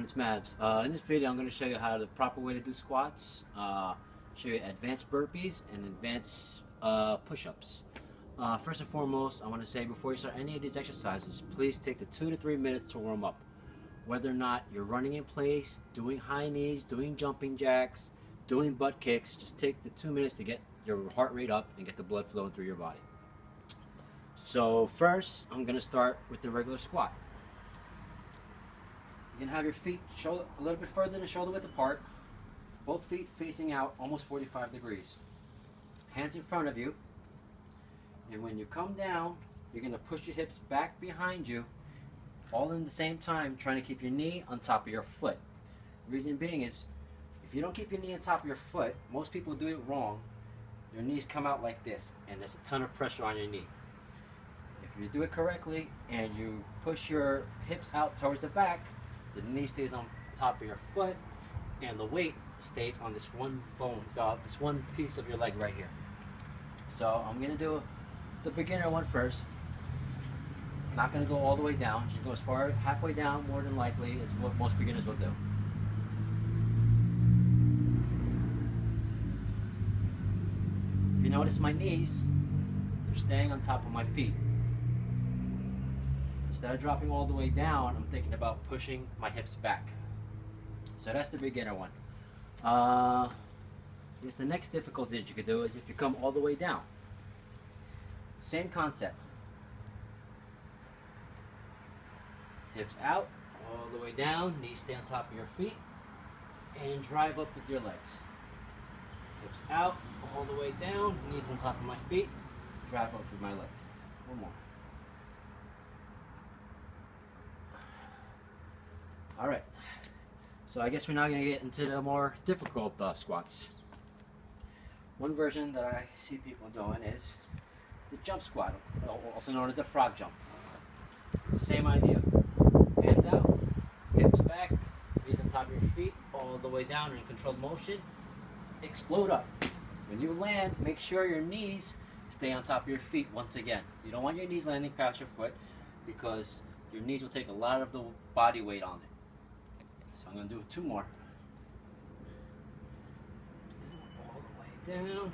everyone, it's Mabs. In this video I'm going to show you how the proper way to do squats, show you advanced burpees and advanced push-ups. First and foremost, I want to say before you start any of these exercises, please take the 2 to 3 minutes to warm up. Whether or not you're running in place, doing high knees, doing jumping jacks, doing butt kicks, just take the 2 minutes to get your heart rate up and get the blood flowing through your body. So first, I'm going to start with the regular squat. You can have your feet shoulder, a little bit further than shoulder width apart, both feet facing out almost 45 degrees. Hands in front of you, and when you come down, you're going to push your hips back behind you, all in the same time trying to keep your knee on top of your foot. The reason being is, if you don't keep your knee on top of your foot, most people do it wrong. Your knees come out like this, and there's a ton of pressure on your knee. If you do it correctly, and you push your hips out towards the back, the knee stays on top of your foot, and the weight stays on this one bone, this one piece of your leg right here. So I'm going to do the beginner one first. Not going to go all the way down. Just go as far halfway down, more than likely, is what most beginners will do. If you notice my knees, they're staying on top of my feet. Instead of dropping all the way down, I'm thinking about pushing my hips back. So that's the beginner one. I guess the next difficult thing that you could do is if you come all the way down. Same concept. Hips out, all the way down, knees stay on top of your feet, and drive up with your legs. Hips out, all the way down, knees on top of my feet, drive up with my legs. One more. Alright, so I guess we're now going to get into the more difficult squats. One version that I see people doing is the jump squat, also known as the frog jump. Same idea. Hands out, hips back, knees on top of your feet, all the way down in controlled motion. Explode up. When you land, make sure your knees stay on top of your feet once again. You don't want your knees landing past your foot because your knees will take a lot of the body weight on it. So I'm going to do 2 more. All the way down.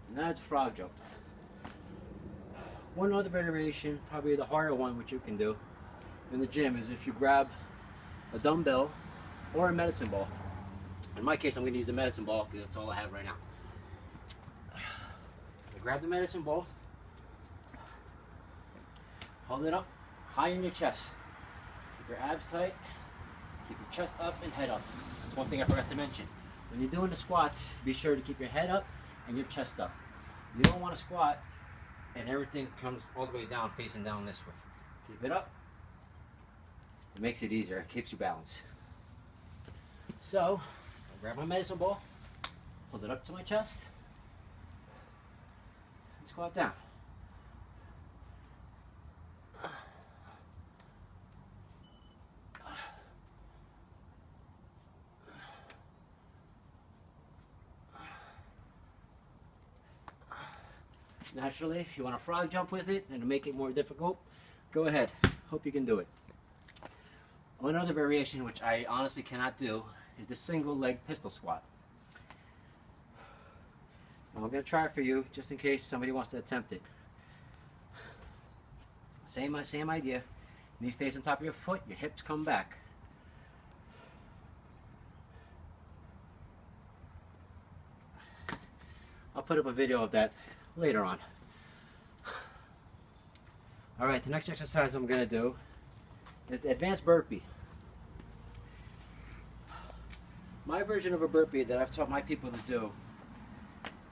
And that's a frog jump. One other variation, probably the harder one, which you can do in the gym, is if you grab a dumbbell or a medicine ball. In my case, I'm going to use the medicine ball because that's all I have right now. So grab the medicine ball. Hold it up high in your chest. Keep your abs tight. Keep your chest up and head up. That's one thing I forgot to mention. When you're doing the squats, be sure to keep your head up and your chest up. You don't want to squat and everything comes all the way down, facing down this way. Keep it up. It makes it easier. It keeps you balanced. So, I'll grab my medicine ball, hold it up to my chest, and squat down. Naturally, if you want to frog jump with it and to make it more difficult, go ahead. Hope you can do it. One other variation, which I honestly cannot do, is the single leg pistol squat. Now, I'm going to try it for you just in case somebody wants to attempt it. Same idea. Knee stays on top of your foot, your hips come back. I'll put up a video of that later on. Alright, the next exercise I'm going to do is the advanced burpee. My version of a burpee that I've taught my people to do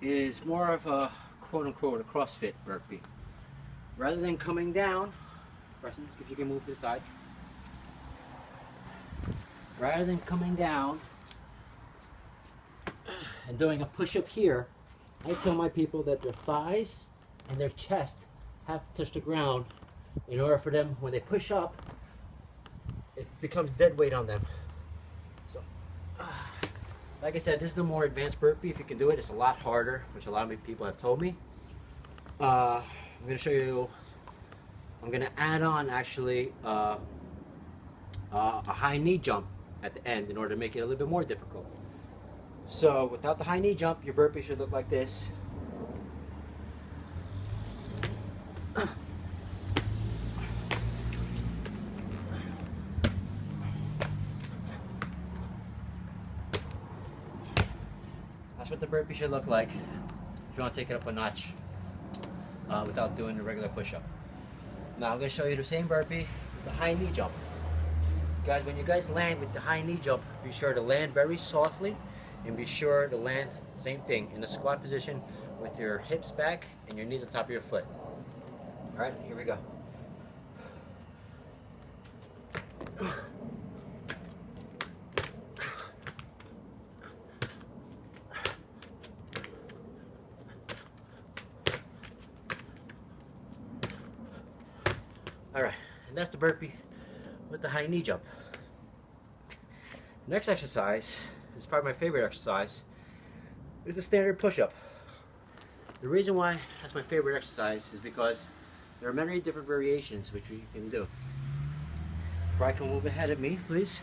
is more of a quote-unquote a CrossFit burpee. Rather than coming down, Preston, if you can move to the side. Rather than coming down and doing a push-up here, I tell my people that their thighs and their chest have to touch the ground in order for them, when they push up, it becomes dead weight on them. So, like I said, this is the more advanced burpee. If you can do it, it's a lot harder, which a lot of people have told me. I'm going to show you, I'm going to add on actually a high knee jump at the end in order to make it a little bit more difficult. So without the high knee jump, your burpee should look like this. That's what the burpee should look like if you want to take it up a notch without doing a regular push-up. Now I'm going to show you the same burpee with the high knee jump. Guys, when you guys land with the high knee jump, be sure to land very softly and be sure to land, same thing, in the squat position with your hips back and your knees on top of your foot. Alright, here we go. Alright, and that's the burpee with the high knee jump. Next exercise is probably my favorite exercise, is the standard push-up. The reason why that's my favorite exercise is because there are many different variations which we can do. Probably can move ahead of me, please.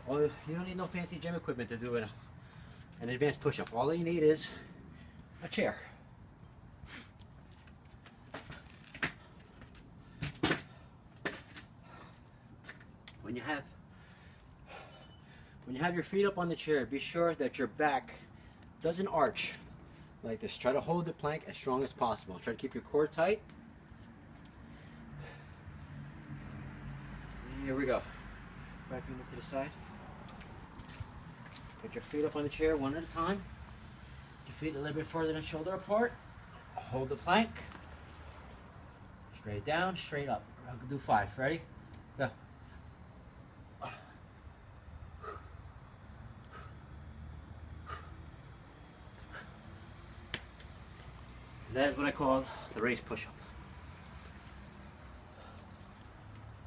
Well, you don't need no fancy gym equipment to do an advanced push-up. All you need is a chair. When you have your feet up on the chair, be sure that your back doesn't arch like this. Try to hold the plank as strong as possible. Try to keep your core tight. Here we go. Right feet to the side. Put your feet up on the chair one at a time. Your feet a little bit further than shoulder apart. Hold the plank. Straight down, straight up. I'll do 5. Ready? Go. That is what I call the race push-up.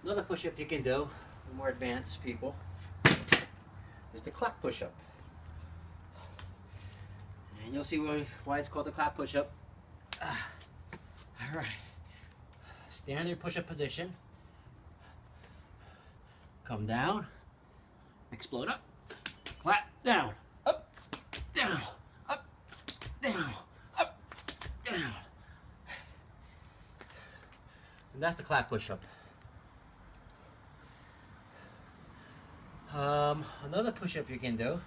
Another push-up you can do for more advanced people is the clap push-up. And you'll see why it's called the clap push-up. Alright. Standard push-up position. Come down. Explode up. Clap down. Up. Down. Up. Down. Down. And that's the clap push-up. Another push-up you can do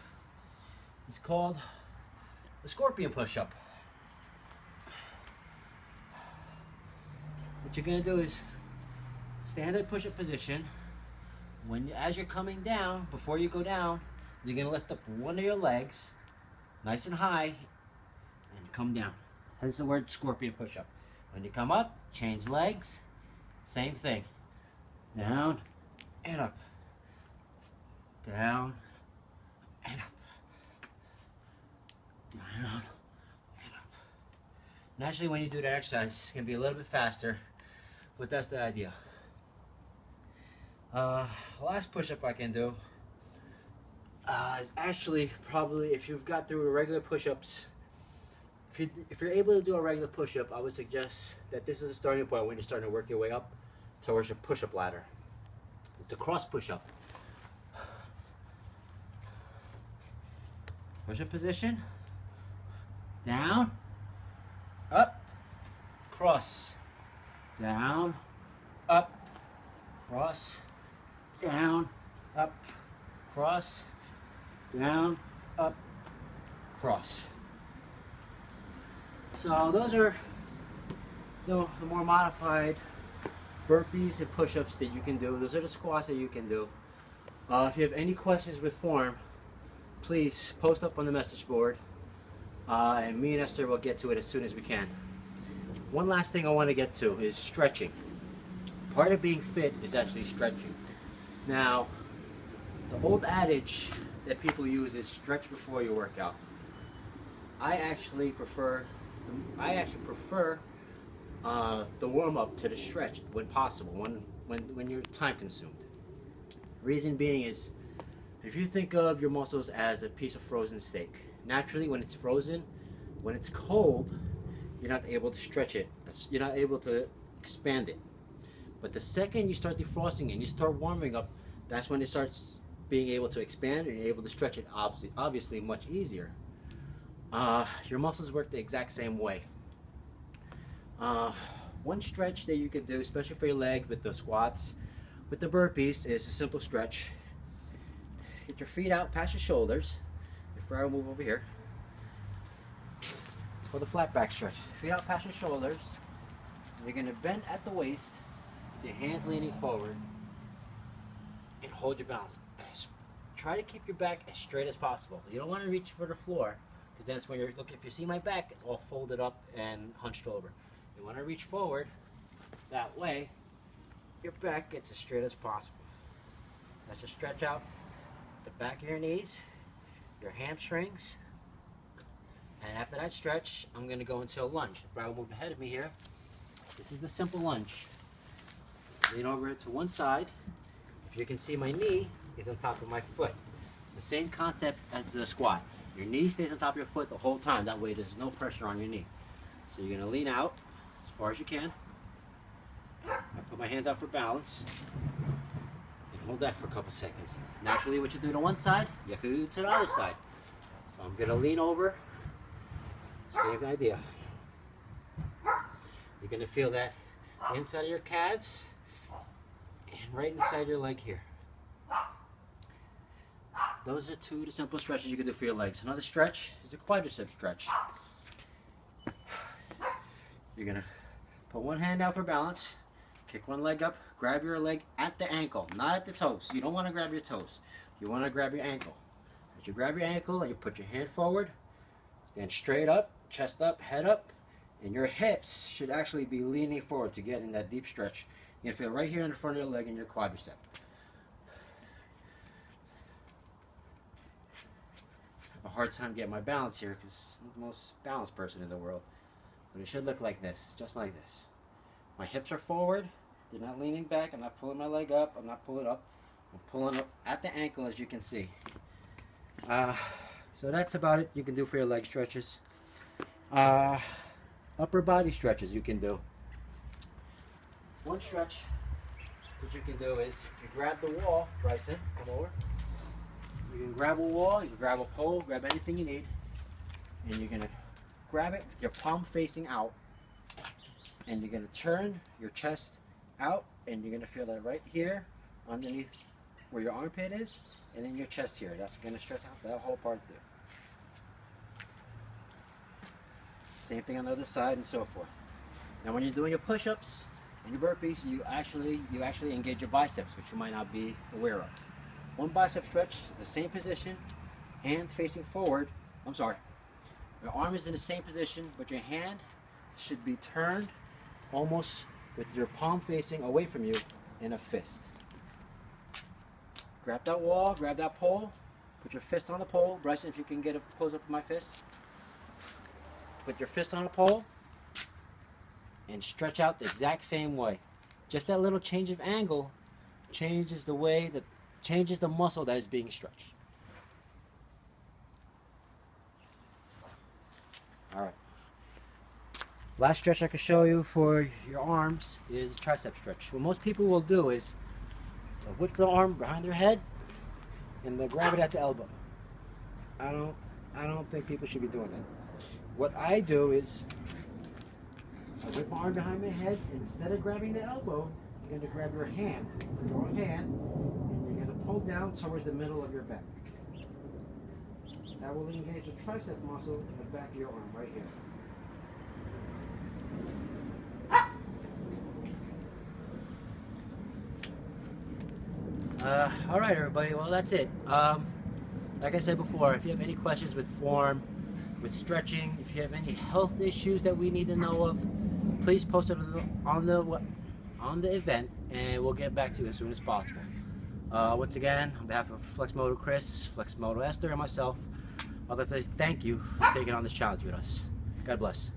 is called the scorpion push-up. What you're going to do is standard push-up position. As you're coming down, before you go down, you're going to lift up one of your legs nice and high and come down. Hence the word scorpion push-up. When you come up, change legs. Same thing. Down and up. Down and up. Down and up. Naturally, when you do that exercise, it's going to be a little bit faster, but that's the idea. Last push-up I can do is actually probably, if you've got through the regular push-ups, if you're able to do a regular push-up, I would suggest that this is a starting point when you're starting to work your way up towards your push-up ladder. It's a cross push-up. Push-up position. Down. Up. Cross. Down. Up. Cross. Down. Up. Cross. Down. Up. Cross. So those are the more modified burpees and push-ups that you can do. Those are the squats that you can do. If you have any questions with form, please post up on the message board, and me and Esther will get to it as soon as we can. One last thing I want to get to is stretching. Part of being fit is actually stretching. Now, the old adage that people use is stretch before you work out. I actually prefer the warm-up to the stretch when possible, when you're time consumed. Reason being is, if you think of your muscles as a piece of frozen steak, naturally when it's frozen, when it's cold, you're not able to stretch it. You're not able to expand it. But the second you start defrosting and you start warming up, that's when it starts being able to expand and you're able to stretch it obviously much easier. Your muscles work the exact same way. One stretch that you can do, especially for your legs with the squats, with the burpees, is a simple stretch. Get your feet out past your shoulders. Before I move over here, it's called the flat back stretch. Feet out past your shoulders. You're going to bend at the waist, with your hands leaning forward, and hold your balance. Try to keep your back as straight as possible. You don't want to reach for the floor, because that's when you're looking. If you see my back, it's all folded up and hunched over. You want to reach forward. That way, your back gets as straight as possible. Let's just stretch out the back of your knees, your hamstrings, and after that stretch, I'm going to go into a lunge. If I will move ahead of me here, this is the simple lunge. Lean over to one side. If you can see, my knee is on top of my foot. It's the same concept as the squat. Your knee stays on top of your foot the whole time. That way there's no pressure on your knee. So you're going to lean out as far as you can. I put my hands out for balance. And hold that for a couple seconds. Naturally, what you do to one side, you have to do to the other side. So I'm going to lean over. Same idea. You're going to feel that inside of your calves and right inside your leg here. Those are two of the simple stretches you can do for your legs. Another stretch is a quadricep stretch. You're going to put one hand out for balance, kick one leg up, grab your leg at the ankle, not at the toes. You don't want to grab your toes. You want to grab your ankle. As you grab your ankle and you put your hand forward, stand straight up, chest up, head up, and your hips should actually be leaning forward to get in that deep stretch. You're going to feel right here in the front of your leg and your quadricep. I have a hard time getting my balance here because I'm the most balanced person in the world. But it should look like this, just like this. My hips are forward, they're not leaning back, I'm not pulling my leg up, I'm not pulling up. I'm pulling up at the ankle, as you can see. So that's about it you can do for your leg stretches. Upper body stretches you can do. One stretch that you can do is, if you grab the wall, Bryson, come over. You can grab a wall, you can grab a pole, grab anything you need, and you're going to grab it with your palm facing out, and you're going to turn your chest out, and you're going to feel that right here underneath where your armpit is, and then your chest here. That's going to stretch out that whole part there. Same thing on the other side and so forth. Now when you're doing your push-ups and your burpees, you actually engage your biceps, which you might not be aware of. One bicep stretch is the same position, hand facing forward. I'm sorry. Your arm is in the same position, but your hand should be turned almost with your palm facing away from you in a fist. Grab that wall, grab that pole, put your fist on the pole. Bryson, if you can get a close up of my fist. Put your fist on a pole and stretch out the exact same way. Just that little change of angle changes the way that changes the muscle that is being stretched. All right. Last stretch I can show you for your arms is a tricep stretch. What most people will do is they'll whip the arm behind their head and they'll grab it at the elbow. I don't think people should be doing that. What I do is I whip my arm behind my head, and instead of grabbing the elbow, you're going to grab your hand, your own hand, and you're going to pull down towards the middle of your back. That will engage the tricep muscle in the back of your arm right here. All right, everybody. Well, that's it. Like I said before, if you have any questions with form, with stretching, if you have any health issues that we need to know of, please post it on the event, and we'll get back to you as soon as possible. Once again, on behalf of FlexMoto Chris, FlexMoto Esther, and myself, I'd like to thank you for taking on this challenge with us. God bless.